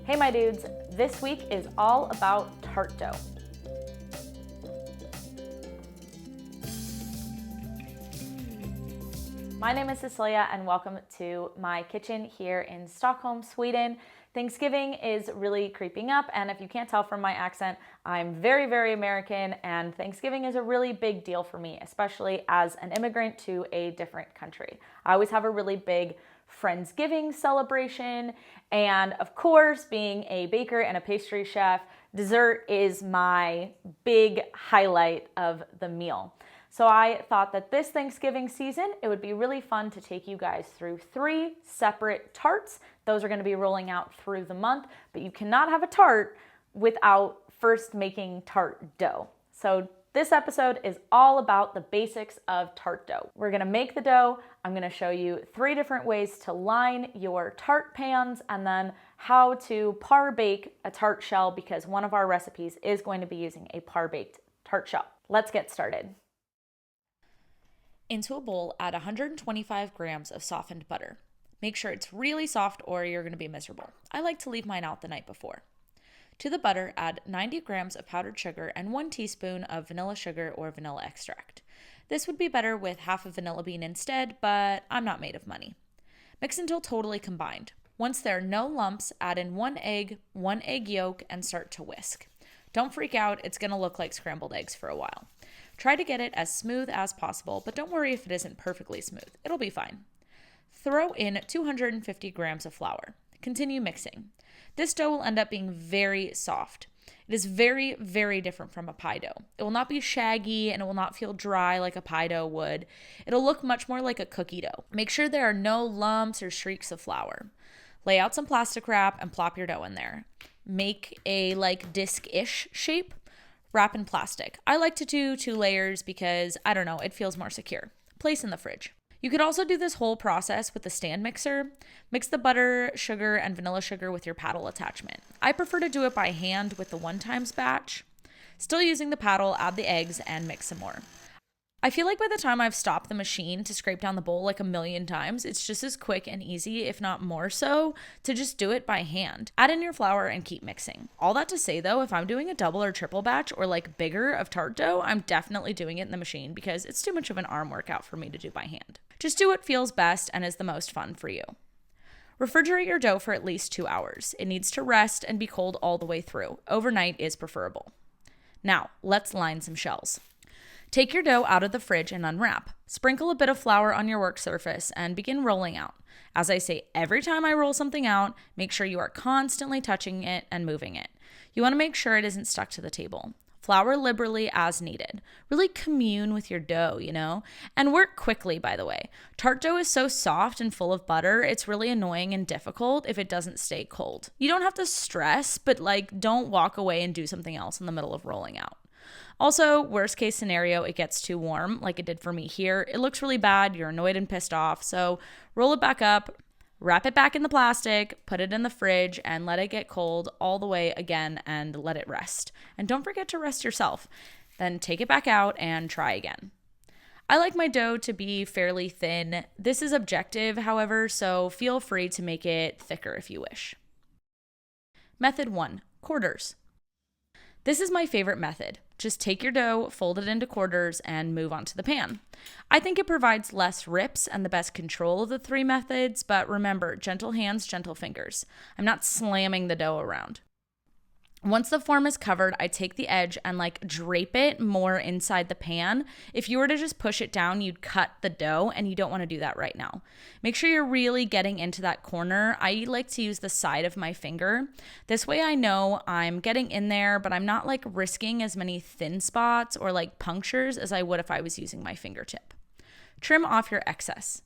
Hey my dudes, this week is all about tart dough. My name is Cecilia and welcome to my kitchen here in Stockholm, Sweden. Thanksgiving is really creeping up, and if you can't tell from my accent, I'm very, very American, and Thanksgiving is a really big deal for me, especially as an immigrant to a different country. I always have a really big Friendsgiving celebration, and of course, being a baker and a pastry chef, dessert is my big highlight of the meal. So I thought that this Thanksgiving season, it would be really fun to take you guys through 3 separate tarts. Those are going to be rolling out through the month, but you cannot have a tart without first making tart dough. So this episode is all about the basics of tart dough. We're going to make the dough. I'm going to show you 3 different ways to line your tart pans, and then how to parbake a tart shell, because one of our recipes is going to be using a par-baked tart shell. Let's get started. Into a bowl, add 125 grams of softened butter. Make sure it's really soft or you're going to be miserable. I like to leave mine out the night before. To the butter, add 90 grams of powdered sugar and 1 teaspoon of vanilla sugar or vanilla extract. This would be better with half a vanilla bean instead, but I'm not made of money. Mix until totally combined. Once there are no lumps, add in 1 egg yolk, and start to whisk. Don't freak out, it's going to look like scrambled eggs for a while. Try to get it as smooth as possible, but don't worry if it isn't perfectly smooth. It'll be fine. Throw in 250 grams of flour. Continue mixing. This dough will end up being very soft. It is very, very different from a pie dough. It will not be shaggy and it will not feel dry like a pie dough would. It'll look much more like a cookie dough. Make sure there are no lumps or streaks of flour. Lay out some plastic wrap and plop your dough in there. Make a disc-ish shape. Wrap in plastic. I like to do 2 layers because, I don't know, it feels more secure. Place in the fridge. You could also do this whole process with the stand mixer. Mix the butter, sugar, and vanilla sugar with your paddle attachment. I prefer to do it by hand with the 1-times batch. Still using the paddle, add the eggs and mix some more. I feel like by the time I've stopped the machine to scrape down the bowl like a million times, it's just as quick and easy, if not more so, to just do it by hand. Add in your flour and keep mixing. All that to say though, if I'm doing a double or triple batch or bigger of tart dough, I'm definitely doing it in the machine because it's too much of an arm workout for me to do by hand. Just do what feels best and is the most fun for you. Refrigerate your dough for at least 2 hours. It needs to rest and be cold all the way through. Overnight is preferable. Now, let's line some shells. Take your dough out of the fridge and unwrap. Sprinkle a bit of flour on your work surface and begin rolling out. As I say, every time I roll something out, make sure you are constantly touching it and moving it. You want to make sure it isn't stuck to the table. Flour liberally as needed. Really commune with your dough, and work quickly, by the way. Tart dough is so soft and full of butter, it's really annoying and difficult if it doesn't stay cold. You don't have to stress, but don't walk away and do something else in the middle of rolling out. Also, worst case scenario, it gets too warm, like it did for me here. It looks really bad, you're annoyed and pissed off, so roll it back up, wrap it back in the plastic, put it in the fridge, and let it get cold all the way again and let it rest. And don't forget to rest yourself. Then take it back out and try again. I like my dough to be fairly thin. This is objective, however, so feel free to make it thicker if you wish. Method 1, quarters. This is my favorite method. Just take your dough, fold it into quarters, and move on to the pan. I think it provides less rips and the best control of the 3 methods, but remember, gentle hands, gentle fingers. I'm not slamming the dough around. Once the form is covered, I take the edge and drape it more inside the pan. If you were to just push it down, you'd cut the dough, and you don't want to do that right now. Make sure you're really getting into that corner. I like to use the side of my finger. This way I know I'm getting in there, but I'm not risking as many thin spots or punctures as I would if I was using my fingertip. Trim off your excess.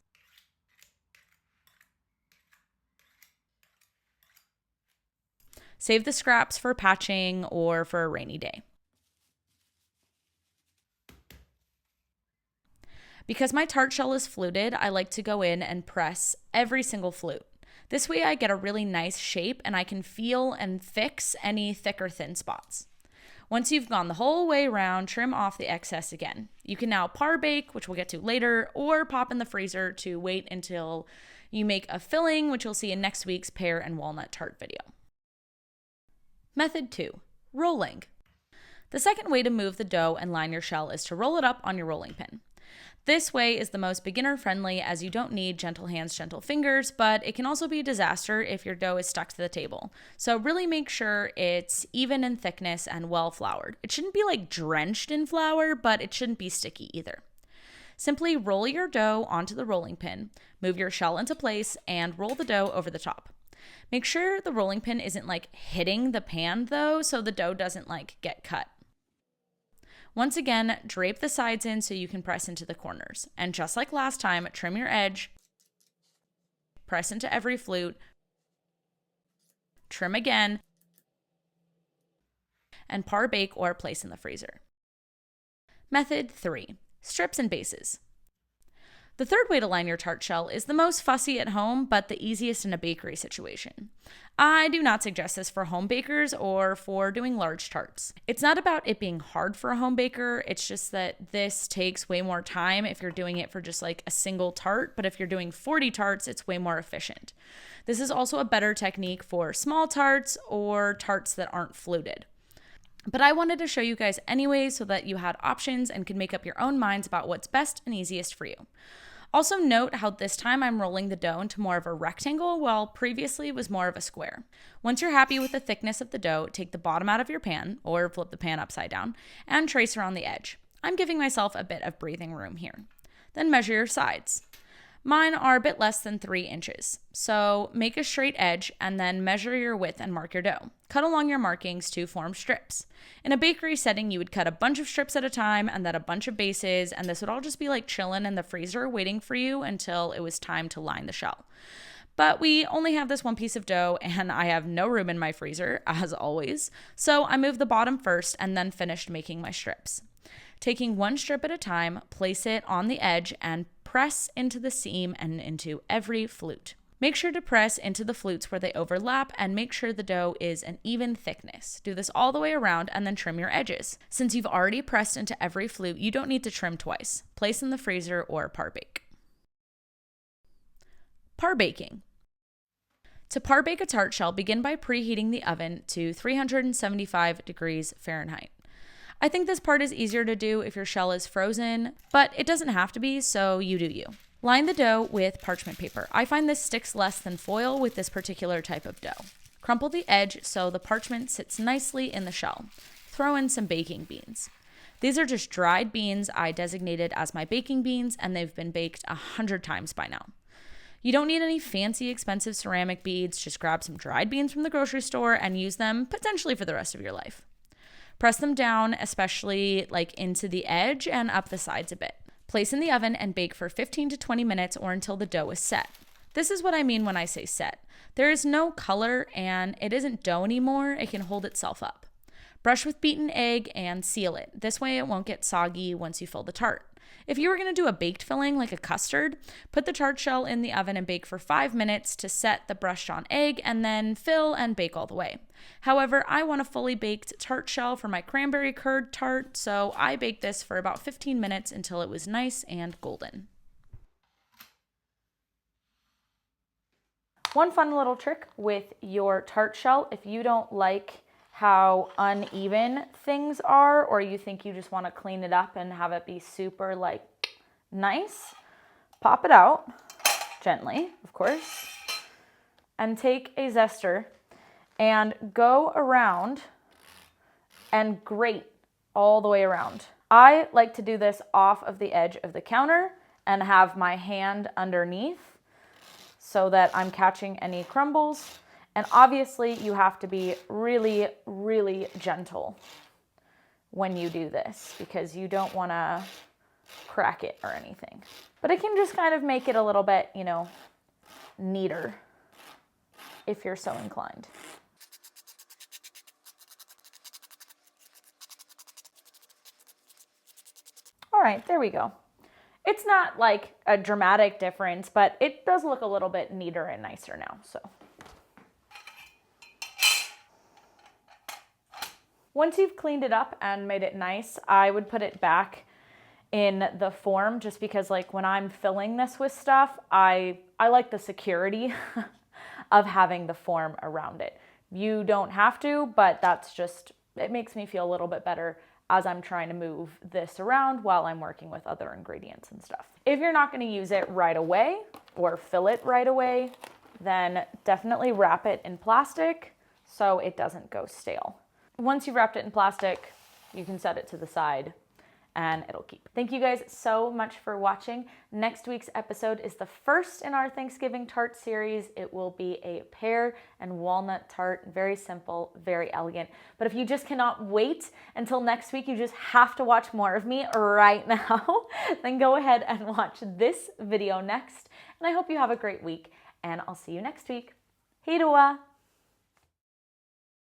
Save the scraps for patching or for a rainy day. Because my tart shell is fluted, I like to go in and press every single flute. This way I get a really nice shape and I can feel and fix any thick or thin spots. Once you've gone the whole way around, trim off the excess again. You can now par bake, which we'll get to later, or pop in the freezer to wait until you make a filling, which you'll see in next week's pear and walnut tart video. Method 2. Rolling. The second way to move the dough and line your shell is to roll it up on your rolling pin. This way is the most beginner-friendly as you don't need gentle hands, gentle fingers, but it can also be a disaster if your dough is stuck to the table. So really make sure it's even in thickness and well floured. It shouldn't be like drenched in flour, but it shouldn't be sticky either. Simply roll your dough onto the rolling pin, move your shell into place, and roll the dough over the top. Make sure the rolling pin isn't like hitting the pan though, so the dough doesn't like get cut. Once again, drape the sides in so you can press into the corners. And just like last time, trim your edge, press into every flute, trim again, and parbake or place in the freezer. Method 3. Strips and bases. The third way to line your tart shell is the most fussy at home, but the easiest in a bakery situation. I do not suggest this for home bakers or for doing large tarts. It's not about it being hard for a home baker, it's just that this takes way more time if you're doing it for just like a single tart, but if you're doing 40 tarts, it's way more efficient. This is also a better technique for small tarts or tarts that aren't fluted. But I wanted to show you guys anyway so that you had options and could make up your own minds about what's best and easiest for you. Also note how this time I'm rolling the dough into more of a rectangle while previously it was more of a square. Once you're happy with the thickness of the dough, take the bottom out of your pan, or flip the pan upside down, and trace around the edge. I'm giving myself a bit of breathing room here. Then measure your sides. Mine are a bit less than 3 inches, so make a straight edge and then measure your width and mark your dough. Cut along your markings to form strips. In a bakery setting, you would cut a bunch of strips at a time and then a bunch of bases, and this would all just be like chilling in the freezer waiting for you until it was time to line the shell. But we only have this one piece of dough and I have no room in my freezer, as always, so I moved the bottom first and then finished making my strips. Taking one strip at a time, place it on the edge and press into the seam and into every flute. Make sure to press into the flutes where they overlap and make sure the dough is an even thickness. Do this all the way around and then trim your edges. Since you've already pressed into every flute, you don't need to trim twice. Place in the freezer or parbake. Parbaking. To parbake a tart shell, begin by preheating the oven to 375 degrees Fahrenheit. I think this part is easier to do if your shell is frozen, but it doesn't have to be, so you do you. Line the dough with parchment paper. I find this sticks less than foil with this particular type of dough. Crumple the edge so the parchment sits nicely in the shell. Throw in some baking beans. These are just dried beans I designated as my baking beans, and they've been baked 100 times by now. You don't need any fancy, expensive ceramic beads. Just grab some dried beans from the grocery store and use them potentially for the rest of your life. Press them down, especially like into the edge and up the sides a bit. Place in the oven and bake for 15 to 20 minutes or until the dough is set. This is what I mean when I say set. There is no color and it isn't dough anymore. It can hold itself up. Brush with beaten egg and seal it. This way it won't get soggy once you fill the tart. If you were going to do a baked filling like a custard, put the tart shell in the oven and bake for 5 minutes to set the brushed on egg and then fill and bake all the way. However, I want a fully baked tart shell for my cranberry curd tart, so I baked this for about 15 minutes until it was nice and golden. One fun little trick with your tart shell, if you don't like how uneven things are, or you think you just want to clean it up and have it be super like nice, pop it out gently, of course, and take a zester and go around and grate all the way around. I like to do this off of the edge of the counter and have my hand underneath so that I'm catching any crumbles. And obviously you have to be really, really gentle when you do this because you don't want to crack it or anything. But it can just kind of make it a little bit, neater if you're so inclined. All right, there we go. It's not like a dramatic difference, but it does look a little bit neater and nicer now, so. Once you've cleaned it up and made it nice, I would put it back in the form just because like when I'm filling this with stuff, I like the security of having the form around it. You don't have to, but that's just, it makes me feel a little bit better as I'm trying to move this around while I'm working with other ingredients and stuff. If you're not going to use it right away or fill it right away, then definitely wrap it in plastic so it doesn't go stale. Once you've wrapped it in plastic, you can set it to the side and it'll keep. Thank you guys so much for watching. Next week's episode is the first in our Thanksgiving tart series. It will be a pear and walnut tart. Very simple, very elegant. But if you just cannot wait until next week, you just have to watch more of me right now, then go ahead and watch this video next. And I hope you have a great week, and I'll see you next week. Hej då!